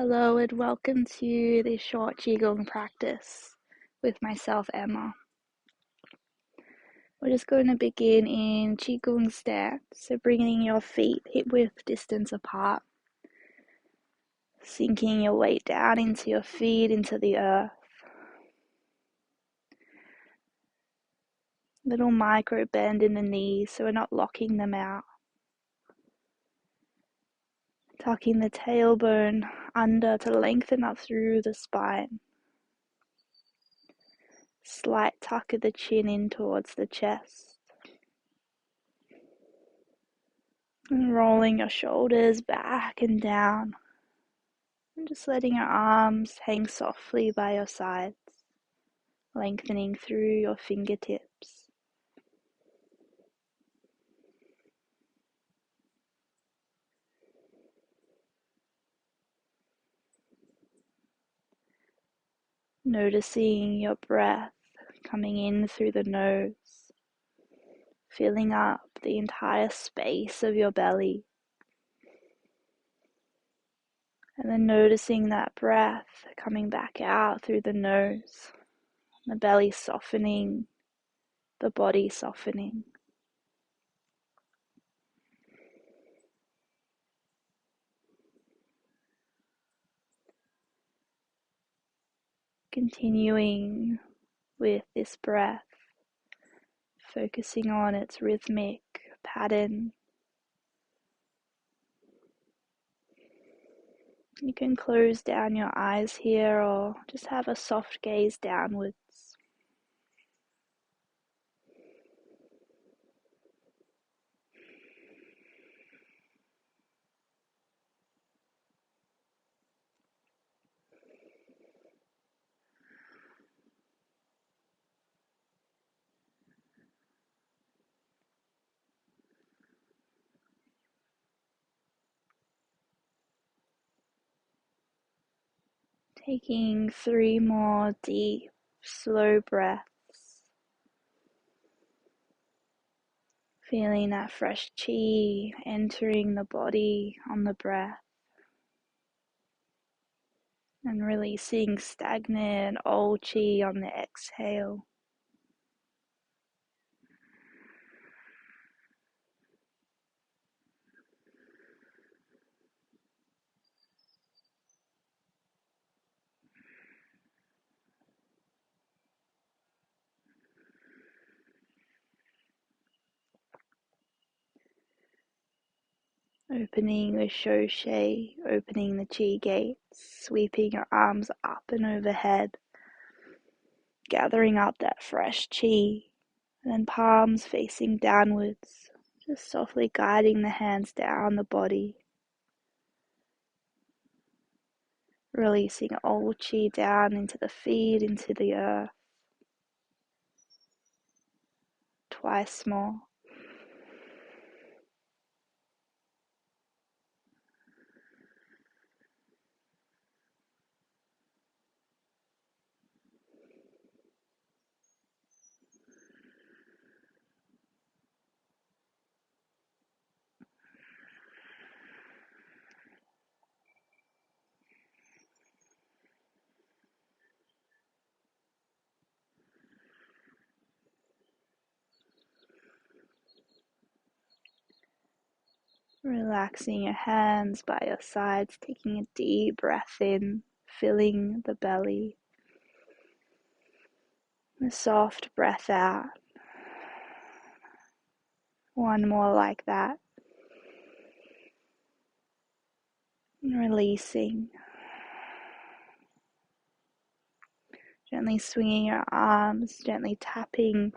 Hello and welcome to this short Qigong practice with myself, Emma. We're just going to begin in Qigong stance, so bringing your feet hip-width distance apart, sinking your weight down into your feet, into the earth. Little micro bend in the knees so we're not locking them out. Tucking the tailbone under to lengthen up through the spine. Slight tuck of the chin in towards the chest. And rolling your shoulders back and down. And just letting your arms hang softly by your sides, lengthening through your fingertips. Noticing your breath coming in through the nose, filling up the entire space of your belly. And then noticing that breath coming back out through the nose, the belly softening, the body softening. Continuing with this breath, focusing on its rhythmic pattern. You can close down your eyes here or just have a soft gaze downwards. Taking 3 more deep, slow breaths. Feeling that fresh chi entering the body on the breath. And releasing stagnant old chi on the exhale. Opening the shoshe, opening the chi gates, sweeping your arms up and overhead, gathering up that fresh chi, and then palms facing downwards, just softly guiding the hands down the body, releasing old chi down into the feet, into the earth. Twice more. Relaxing your hands by your sides, taking a deep breath in, filling the belly. A soft breath out. One more like that. And releasing. Gently swinging your arms, gently tapping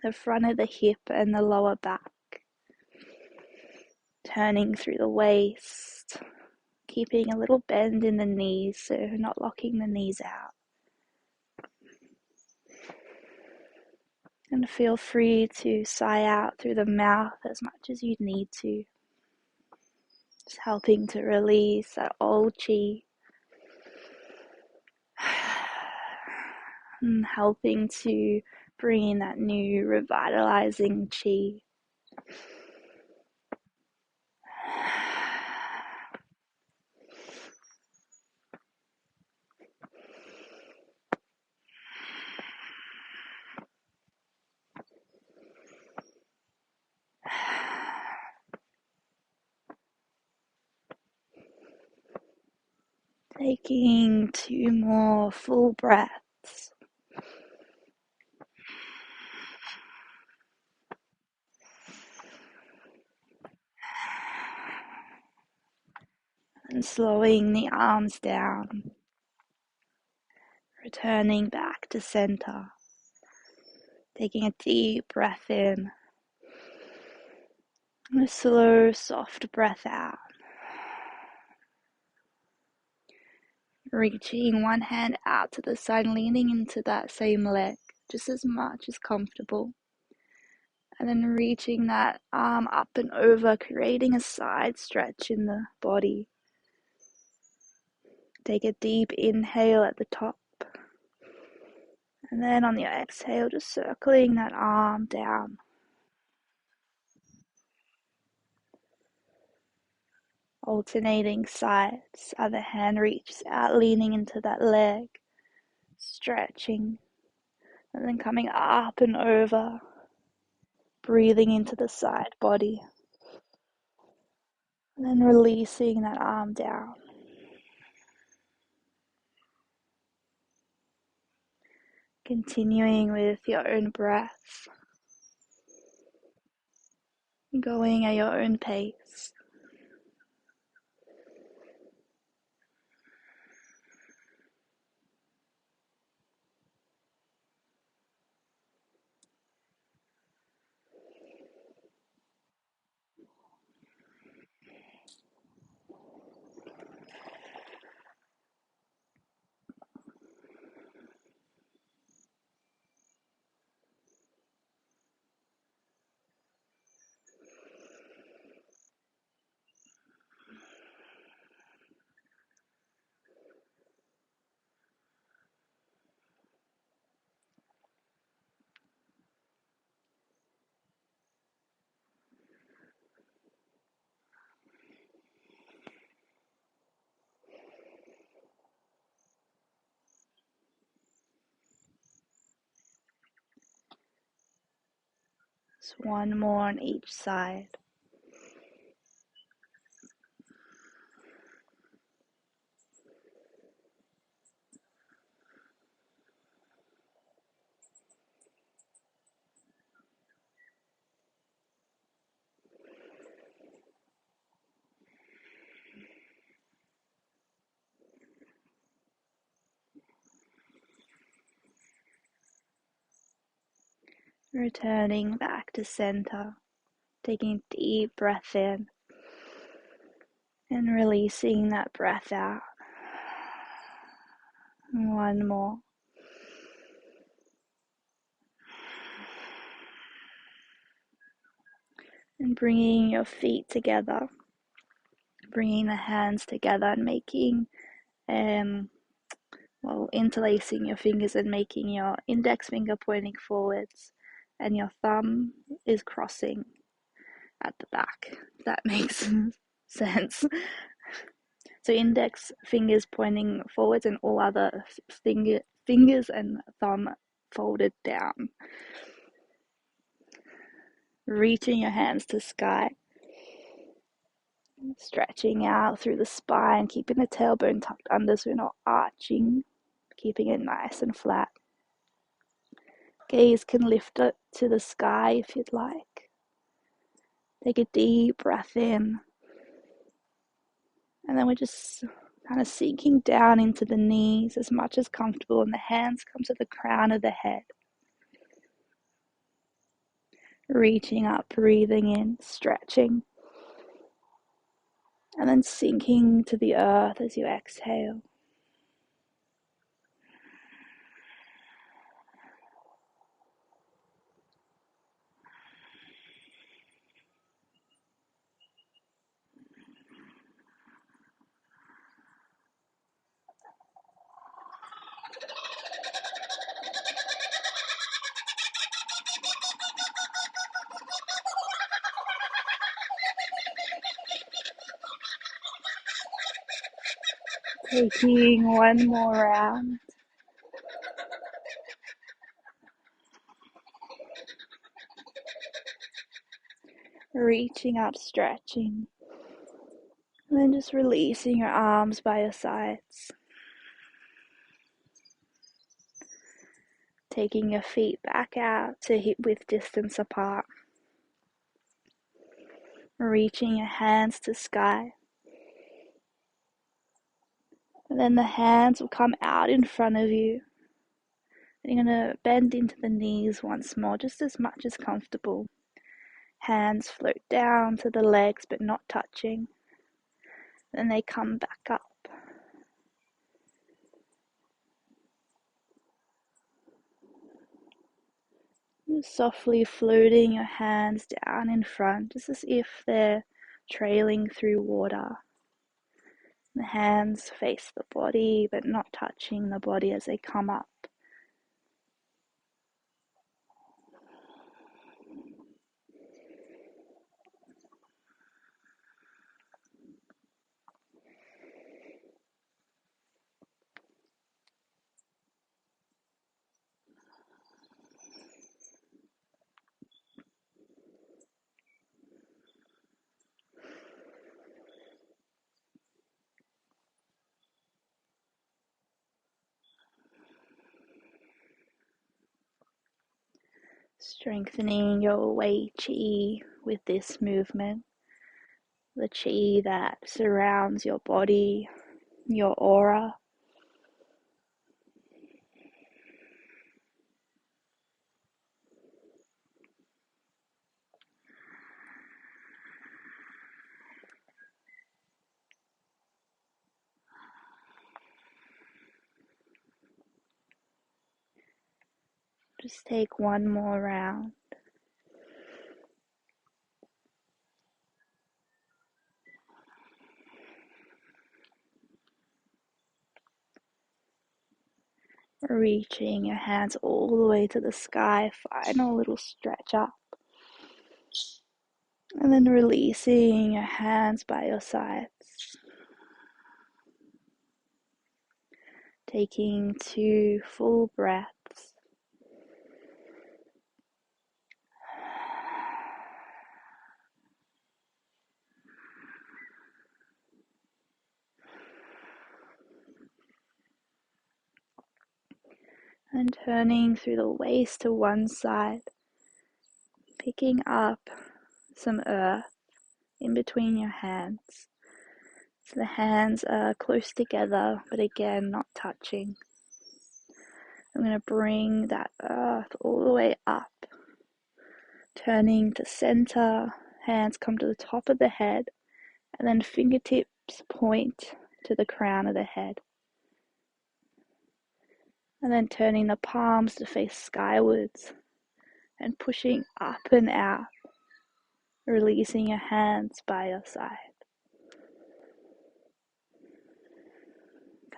the front of the hip and the lower back. Turning through the waist. Keeping a little bend in the knees, so not locking the knees out. And feel free to sigh out through the mouth as much as you need to. Just helping to release that old chi. And helping to bring in that new revitalizing chi. Taking 2 more full breaths. And slowing the arms down. Returning back to center. Taking a deep breath in. And a slow, soft breath out. Reaching one hand out to the side, leaning into that same leg, just as much as comfortable. And then reaching that arm up and over, creating a side stretch in the body. Take a deep inhale at the top. And then on the exhale, just circling that arm down. Alternating sides. Other hand reaches out, leaning into that leg. Stretching. And then coming up and over. Breathing into the side body. And then releasing that arm down. Continuing with your own breath. Going at your own pace. Just one more on each side. Returning back to center. Taking a deep breath in. And releasing that breath out. One more. And bringing your feet together. Bringing the hands together and making, interlacing your fingers and making your index finger pointing forwards and your thumb is crossing at the back. If that makes sense. So index fingers pointing forwards and all other fingers and thumb folded down. Reaching your hands to sky. Stretching out through the spine, keeping the tailbone tucked under so you're not arching. Keeping it nice and flat. Gaze can lift it to the sky if you'd like. Take a deep breath in. And then we're just kind of sinking down into the knees as much as comfortable, and the hands come to the crown of the head. Reaching up, breathing in, stretching. And then sinking to the earth as you exhale. Taking one more round. Reaching up, stretching. And then just releasing your arms by your sides. taking your feet back out to hip-width distance apart, reaching your hands to sky. And then the hands will come out in front of you. And you're going to bend into the knees once more, just as much as comfortable. Hands float down to the legs but not touching. Then they come back up. You're softly floating your hands down in front, just as if they're trailing through water. The hands face the body but not touching the body as they come up. Strengthening your Wei Qi with this movement, the Qi that surrounds your body, your aura. Just take one more round. Reaching your hands all the way to the sky, final little stretch up. And then releasing your hands by your sides. Taking 2 full breaths. And turning through the waist to one side, picking up some earth in between your hands. So the hands are close together, but again, not touching. I'm going to bring that earth all the way up, turning to center, hands come to the top of the head, and then fingertips point to the crown of the head. And then turning the palms to face skywards and pushing up and out, releasing your hands by your side.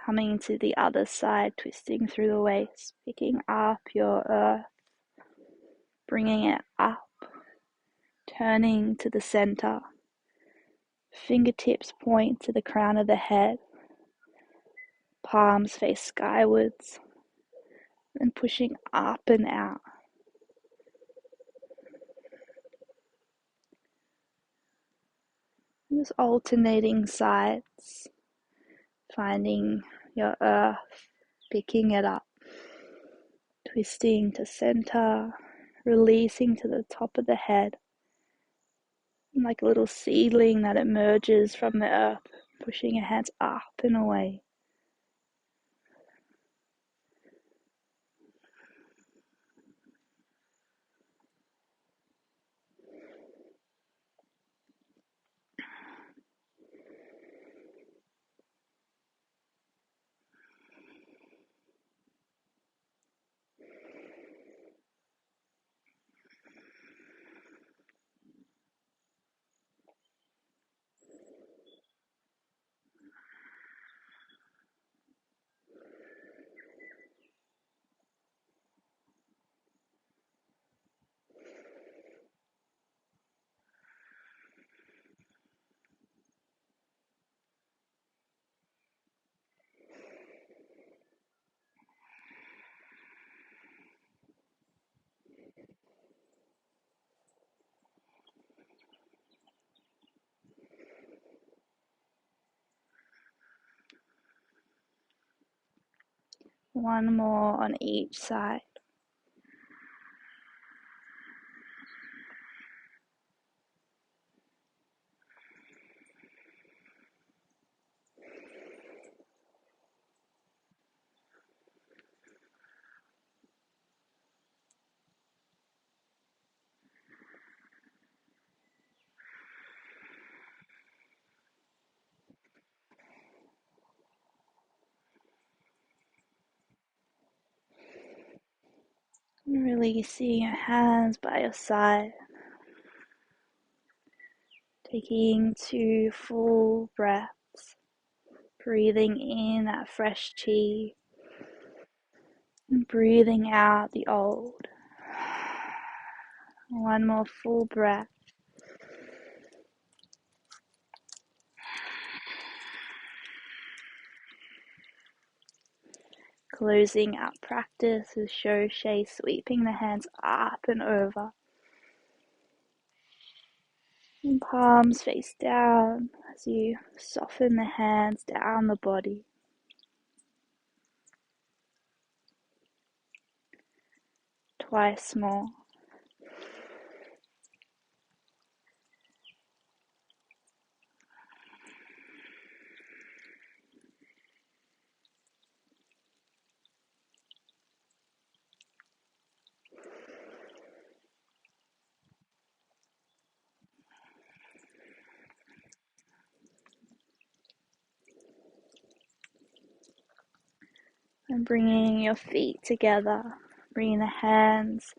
Coming to the other side, twisting through the waist, picking up your earth, bringing it up, turning to the center. Fingertips point to the crown of the head, palms face skywards, and pushing up and out. Just alternating sides, finding your earth, picking it up, twisting to center, releasing to the top of the head, like a little seedling that emerges from the earth, pushing your hands up and away. One more on each side. Releasing your hands by your side. Taking 2 full breaths. Breathing in that fresh chi. And breathing out the old. One more full breath. Closing out practice with Shoshe, sweeping the hands up and over. And palms face down as you soften the hands down the body. Twice more. And bringing your feet together, bringing the hands,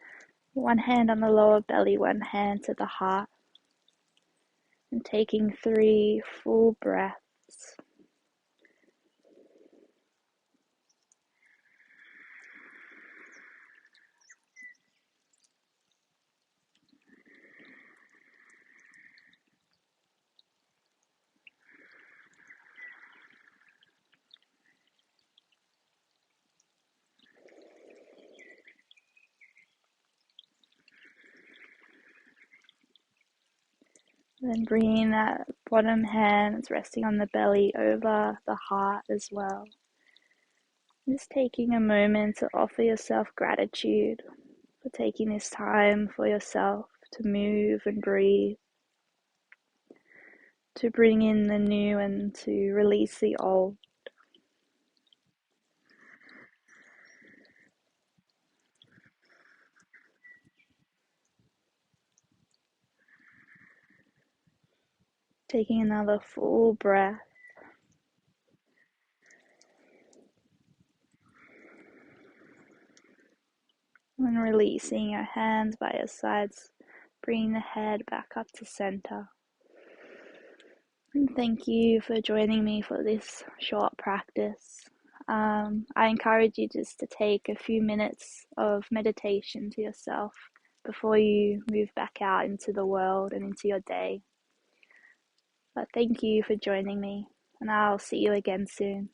one hand on the lower belly, one hand to the heart, and taking 3 full breaths. Then bringing that bottom hand resting on the belly over the heart as well. Just taking a moment to offer yourself gratitude for taking this time for yourself to move and breathe, to bring in the new and to release the old. Taking another full breath. And releasing your hands by your sides, bringing the head back up to center. And thank you for joining me for this short practice. I encourage you just to take a few minutes of meditation to yourself before you move back out into the world and into your day. But thank you for joining me, and I'll see you again soon.